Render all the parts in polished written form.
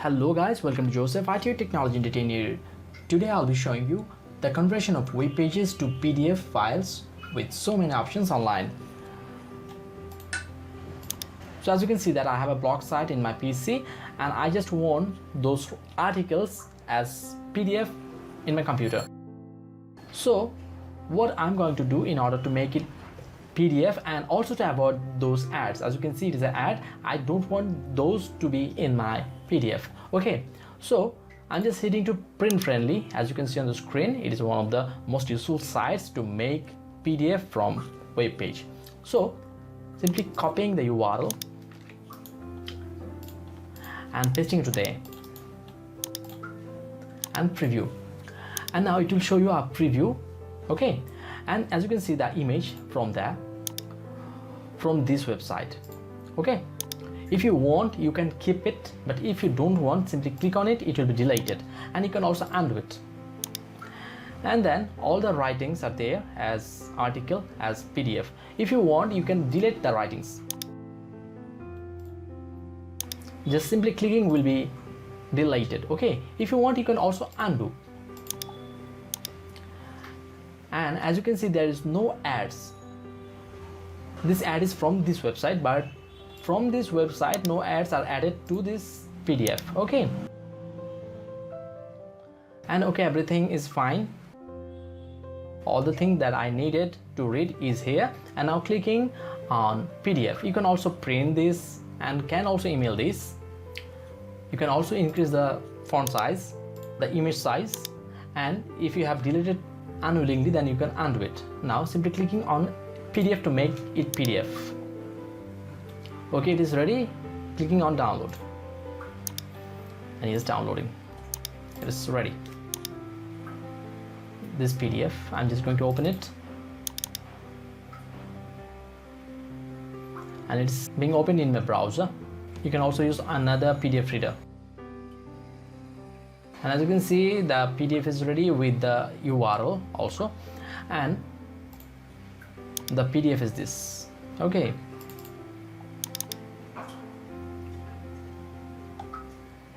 Hello guys, welcome to Joseph IT Technology Entertainer. Today I'll be showing you the conversion of web pages to PDF files with so many options online. So as you can see that I have a blog site in my PC and I just want those articles as PDF in my computer. So what I'm going to do in order to make it PDF and also to avoid those ads, as you can see it is an ad, I don't want those to be in my PDF. Okay, so I'm just hitting to print friendly. As you can see on the screen, it is one of the most useful sites to make PDF from web page. So simply copying the URL and pasting it there and preview, and now it will show you a preview. Okay, and as you can see the image from there, from this website. Okay, if you want you can keep it, but if you don't want, simply click on it, it will be deleted, and you can also undo it. And then all the writings are there as article as PDF. If you want you can delete the writings, just simply clicking will be deleted. Okay, if you want you can also undo. And as you can see there is no ads. This ad is from this website, but from this website no ads are added to this PDF. Okay, and okay, everything is fine. All the thing that I needed to read is here, and now clicking on PDF. You can also print this and can also email this. You can also increase the font size, the image size, and if you have deleted unwillingly then you can undo it. Now simply clicking on PDF to make it PDF. Okay, it is ready. Clicking on download, and it is downloading. It is ready. This PDF, I'm just going to open it, and it's being opened in my browser. You can also use another PDF reader. And as you can see the PDF is ready with the URL also, and the PDF is this. Okay,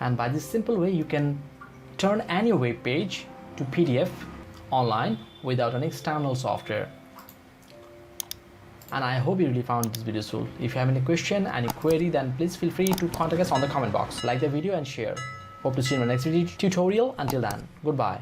and by this simple way you can turn any web page to PDF online without an external software. And I hope you really found this video useful. If you have any question, any query, then please feel free to contact us on the comment box. Like the video and share. Hope to see you in my next video tutorial. Until then, goodbye.